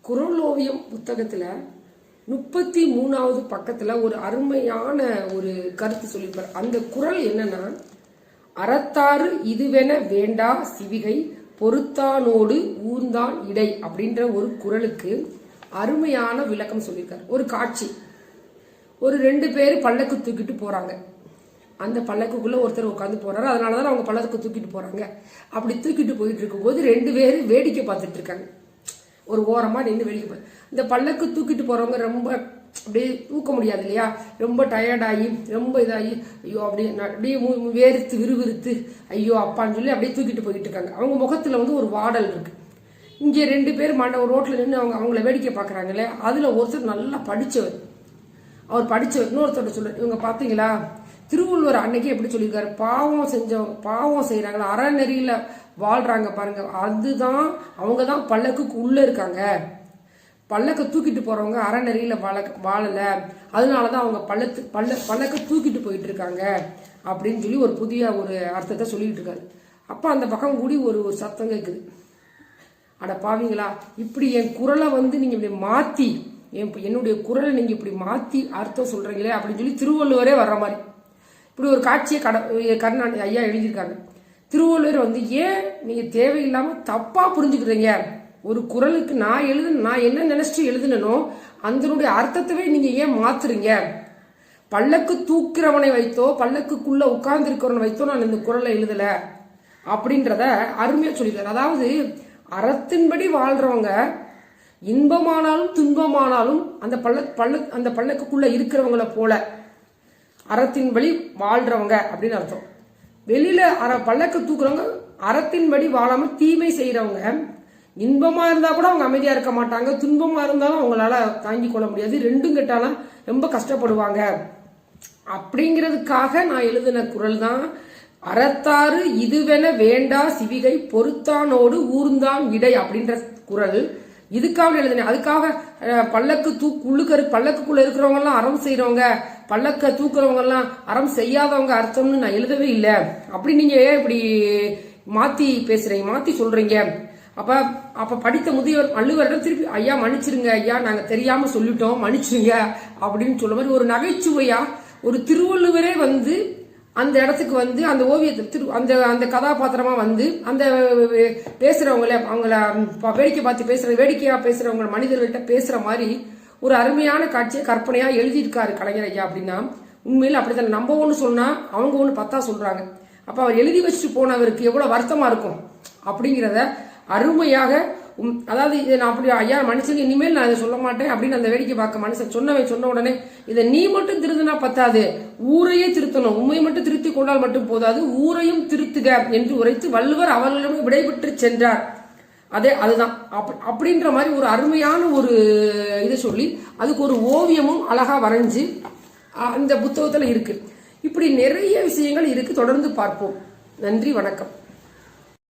குறளோவியம் புத்தகத்துல 33வது பக்கத்துல ஒரு அருமையான ஒரு கருத்து சொல்லியிருப்பார். அந்த குறள் என்னன்னா, அறத்தாறு இதுவென வேண்டா சிவிகை பொறுத்தானோடு ஊர்ந்தான் இடை அப்படின்ற ஒரு குறளுக்கு அருமையான விளக்கம் சொல்லியிருக்காரு. ஒரு காட்சி, ஒரு 2 பேர் பல்லக்கு தூக்கிட்டு போறாங்க. அந்த பல்லக்குள்ள ஒருத்தர் உட்காந்து போறாரு. அதனாலதான் அவங்க பல்லக்கு தூக்கிட்டு போறாங்க. அப்படி தூக்கிட்டு போயிட்டு இருக்கும்போது 2 பேர் வேடிக்கை பார்த்துட்டு இருக்காங்க. ஒரு ஓரமா நின்று வேடிக்கை பார்த்து, இந்த பல்லக்கு தூக்கிட்டு போறவங்க ரொம்ப அப்படியே தூக்க முடியாது இல்லையா, ரொம்ப டயர்டாகி ரொம்ப இதாகி ஐயோ அப்படியே வேர்த்து விறுவிறுத்து ஐயோ அப்பான்னு சொல்லி அப்படியே தூக்கிட்டு போயிட்டு இருக்காங்க. அவங்க முகத்துல ஒரு வாடல் இருக்கு. இங்க 2 பேர் ஒரு ரோட்ல நின்று அவங்கள வேடிக்கை பாக்குறாங்களே, அதுல ஒருத்தர் நல்லா படிச்சவர். அவர் படிச்சவர் இன்னொருத்தர் சொல்ற, இவங்க பாத்தீங்களா திருவள்ளுவர் அன்னைக்கு எப்படி சொல்லியிருக்காரு, பாவம் செய்யறாங்களா, அறநெறியில வாழ்றாங்க பாருங்க, அதுதான் அவங்கதான் பல்லக்குக்கு உள்ள இருக்காங்க. பல்லக்க தூக்கிட்டு போறவங்க அறநெறியில வாழல, அதனாலதான் அவங்க பல்லக்க தூக்கிட்டு போயிட்டு இருக்காங்க அப்படின்னு சொல்லி ஒரு புதிய ஒரு அர்த்தத்தை சொல்லிட்டு இருக்காரு. அப்ப அந்த பக்கம் கூடி ஒரு சத்தம் கேக்குது, அட பாவீங்களா, இப்படி என் குரலை நீங்க இப்படி மாத்தி என்னுடைய குரலை நீங்க இப்படி மாத்தி அர்த்தம் சொல்றீங்களே அப்படின்னு சொல்லி திருவள்ளுவரே வர்ற மாதிரி இப்படி ஒரு காட்சியை கருணாநிதி ஐயா எழுதியிருக்காங்க. திருவள்ளுவர் ஏன் நீங்க தேவையில்லாம தப்பா புரிஞ்சுக்கிறீங்க, ஒரு குறளுக்கு நான் என்ன நினைச்சிட்டு எழுதுனோ அதனுடைய அர்த்தத்தவே நீங்க ஏன் மாத்துறீங்க, பல்லக்கு தூக்கிறவனை வைத்தோ பல்லக்குள்ள உட்கார்ந்து இருக்கிறவனை வைத்தோ நான் இந்த குறளை எழுதல அப்படின்றத அருமையா சொல்லிடுறாரு. அதாவது அறத்தின்படி வாழ்றவங்க இன்பமானாலும் துன்பமானாலும் அந்த பல்லக்குள்ள இருக்கிறவங்கள போல அறத்தின்படி வாழ்றவங்க அப்படின்னு அர்த்தம். வெளியில பல்லக்கு தூக்குறவங்க அறத்தின்படி வாழாம தீமை செய்யறவங்க, இன்பமா இருந்தா கூட அவங்க அமைதியா இருக்க மாட்டாங்க, துன்பமா இருந்தாலும் அவங்களால தாங்கிக் கொள்ள முடியாது, ரெண்டும் கெட்டாலும் ரொம்ப கஷ்டப்படுவாங்க. அப்படிங்கிறதுக்காக நான் எழுதின குறள் தான் அறத்தாறு இதுவென வேண்டா சிவிகை பொறுத்தானோடு ஊர்ந்தான் இடை அப்படின்ற குறள். இதுக்காக எழுதினேன். அதுக்காக பல்லக்குள்ள இருக்கிறவங்க எல்லாம் அறம் செய்யறவங்க, பல்லக்க தூக்குறவங்க எல்லாம் அறம் செய்யாதவங்க அர்த்தம்னு நான் எழுதவே இல்லை. அப்படி நீங்க ஏன் இப்படி மாத்தி பேசுறீங்க, மாத்தி சொல்றீங்க? அப்ப படித்த முதியவர் வள்ளுவரிடம் திருப்பி ஐயா மன்னிச்சிருங்க ஐயா, நாங்க தெரியாம சொல்லிட்டோம் மன்னிச்சிருங்க அப்படின்னு சொல்ல மாதிரி ஒரு நகைச்சுவையா ஒரு திருவள்ளுவரே அந்த இடத்துக்கு அந்த ஓவியத்தை அந்த கதாபாத்திரமா அந்த பேசுறவங்கள அவங்கள வேடிக்கையா பேசுறவங்க மனிதர்கள்ட்ட பேசுற மாதிரி ஒரு அருமையான காட்சியை கற்பனையா எழுதியிருக்காரு கலைஞர் ஐயா. அப்படின்னா உண்மையில அப்படித்தான், நம்ம ஒண்ணு சொன்னா அவங்க ஒண்ணு 10 சொல்றாங்க. அப்ப அவர் எழுதி வச்சுட்டு போனவருக்கு எவ்வளவு வருத்தமா இருக்கும் அப்படிங்கிறத அருமையாக, அதாவது இதை நான் அப்படி ஐயா மனுஷங்க இனிமேல் நான் இதை சொல்ல மாட்டேன் அப்படின்னு அந்த வேடிக்கை பார்க்க மனுஷன் சொன்ன உடனே இதை நீ மட்டும் திருத்தினா பத்தாது, ஊரையே திருத்தணும், உண்மை மட்டும் திருத்தி கொண்டால் மட்டும் போதாது, ஊரையும் திருத்துக என்று உரைத்து வள்ளுவர் அவர்களிடம் விடைபெற்று சென்றார். அதுதான் அப்படின்ற மாதிரி ஒரு அருமையான ஒரு இதை சொல்லி அதுக்கு ஒரு ஓவியமும் அழகா வரைஞ்சு அந்த புத்தகத்துல இருக்கு. இப்படி நிறைய விஷயங்கள் இருக்கு. தொடர்ந்து பார்ப்போம். நன்றி, வணக்கம்.